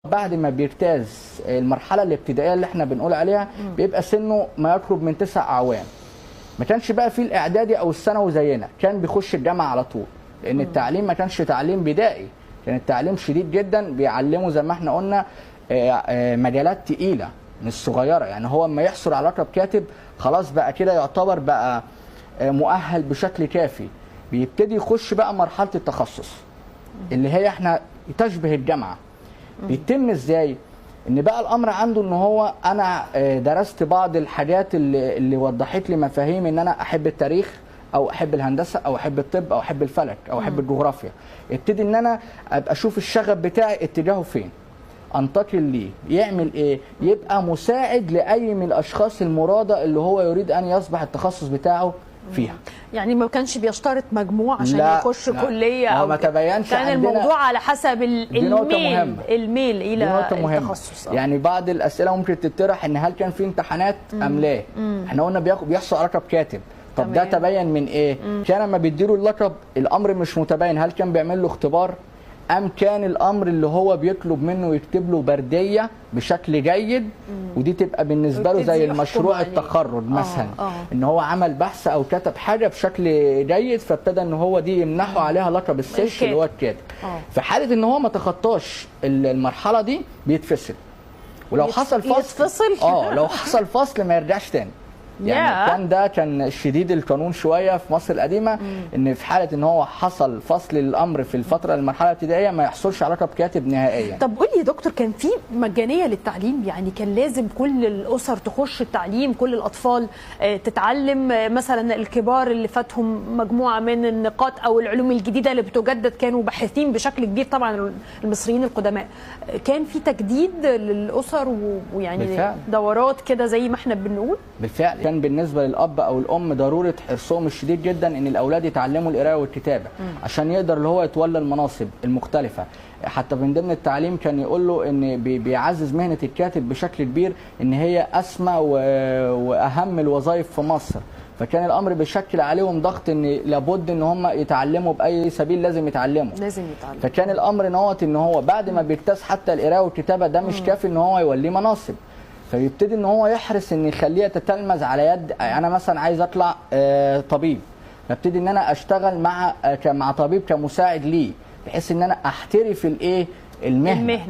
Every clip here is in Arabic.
بعد ما بيجتاز المرحله الابتدائيه اللي احنا بنقول عليها بيبقى سنه ما يقرب من 9 اعوام. ما كانش بقى في الاعدادي او الثانوي زينا، كان بيخش الجامعه على طول، لان التعليم ما كانش تعليم بدائي، كان التعليم شديد جدا، بيعلموا زي ما احنا قلنا مجالات تقيله مش صغيره. يعني هو اما يحصل على لقب كاتب خلاص بقى كده يعتبر بقى مؤهل بشكل كافي، بيبتدي يخش بقى مرحله التخصص اللي هي احنا تشبه الجامعه. بيتم ازاي؟ ان بقى الامر عنده ان هو انا درست بعض الحاجات اللي وضحت لي مفاهيم ان انا احب التاريخ او احب الهندسه او احب الطب او احب الفلك او احب الجغرافيا. ابتدي ان انا ابقى اشوف الشغف بتاعي اتجاهه فين، انتقل ليه، يعمل ايه، يبقى مساعد لاي من الاشخاص المرادة اللي هو يريد ان يصبح التخصص بتاعه فيها. يعني ما كانش بيشترط مجموع عشان يخش كليه او ما تبينش كان الموضوع على حسب الميل الى التخصص. يعني بعض الاسئله ممكن تطرح ان هل كان في امتحانات ام لا. احنا قلنا بيحصل على لقب كاتب، طب ده تبين من ايه؟ كان لما بيديله اللقب الامر مش متبين، هل كان بيعمل له اختبار ام كان الامر اللي هو بيطلب منه يكتب له برديه بشكل جيد، ودي تبقى بالنسبه له زي المشروع التخرج مثلا. ان هو عمل بحث او كتب حاجه بشكل جيد، فابتدى ان هو دي يمنحه عليها لقب السيش اللي هو الكاتب. في حاله ان هو ما تخطاش المرحله دي بيتفصل، ولو حصل فصل لو حصل فصل ما يرجعش تاني. يعني كان شديد القانون شويه في مصر القديمه، ان في حاله ان هو حصل فصل الامر في الفتره المرحله الابتدائيه ما يحصلش على لقب كاتب نهائيا. طب قول لي يا دكتور، كان في مجانيه للتعليم؟ يعني كان لازم كل الاسر تخش التعليم، كل الاطفال تتعلم؟ مثلا الكبار اللي فاتهم مجموعه من النقاط او العلوم الجديده اللي بتجدد كانوا باحثين بشكل كبير، طبعا المصريين القدماء كان في تجديد للاسر ويعني بالفعل دورات كده زي ما احنا بنقول. بالفعل كان بالنسبه للاب او الام ضروره حرصهم الشديد جدا ان الاولاد يتعلموا القراءه والكتابه عشان يقدر اللي هو يتولى المناصب المختلفه. حتى من ضمن التعليم كان يقول له ان بيعزز مهنه الكاتب بشكل كبير، ان هي اسمى واهم الوظائف في مصر. فكان الامر بيشكل عليهم ضغط ان لابد ان هم يتعلموا باي سبيل، لازم يتعلموا. فكان الامر ان هو بعد ما بيجتاز حتى القراءه والكتابه ده مش كافي ان هو يوليه مناصب، فيبتدي ان هو يحرص ان يخليها تتلمذ على يد. انا مثلا عايز اطلع طبيب، فابتدي ان انا اشتغل مع طبيب كمساعد ليه، بحيث ان انا احترف المهنه.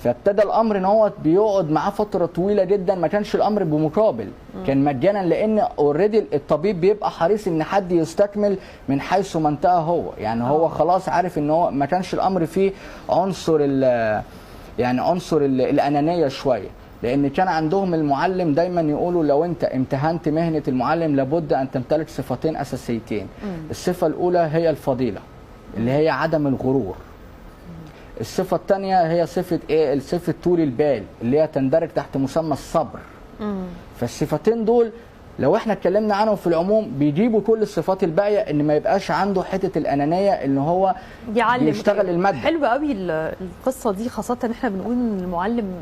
فابتدى الامر ان هو بيقعد معاه فتره طويله جدا، ما كانش الامر بمقابل، كان مجانا، لان اوريدي الطبيب بيبقى حريص ان حد يستكمل من حيث ما انتهى هو. يعني هو خلاص عارف ان هو ما كانش الامر فيه عنصر الانانيه شويه، لان كان عندهم المعلم دايما يقولوا لو انت امتهنت مهنه المعلم لابد ان تمتلك صفتين اساسيتين. الصفه الاولى هي الفضيله اللي هي عدم الغرور. الصفه الثانيه هي صفه ايه؟ صفه طول البال اللي هي تندرج تحت مسمى الصبر. فالصفتين دول لو احنا اتكلمنا عنهم في العموم بيجيبوا كل الصفات الباقيه، ان ما يبقاش عنده حته الانانيه ان هو بيشتغل الماده. حلوه قوي القصه دي، خاصه ان احنا بنقول ان المعلم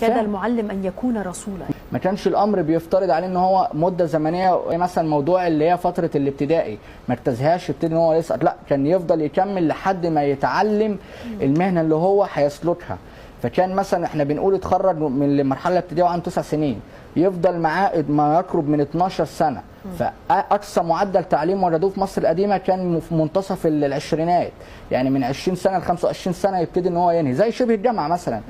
كاد المعلم ان يكون رسولا. ما كانش الامر بيفترض عليه ان هو مده زمنيه، مثلا موضوع اللي هي فتره الابتدائي ما اجتازهاش يبتدي ان هو يسقط، لا كان يفضل يكمل لحد ما يتعلم المهنه اللي هو هيسلكها. فكان مثلا احنا بنقول اتخرج من المرحله الابتدائيه وعنده 9 سنين، يفضل معاه ما يقرب من 12 سنه. فاقصى معدل تعليم وجدوه في مصر القديمه كان في منتصف العشرينات، يعني من 20 سنه ل 25 سنه يبتدي ان هو ينهي، زي شبه الجامعه مثلا.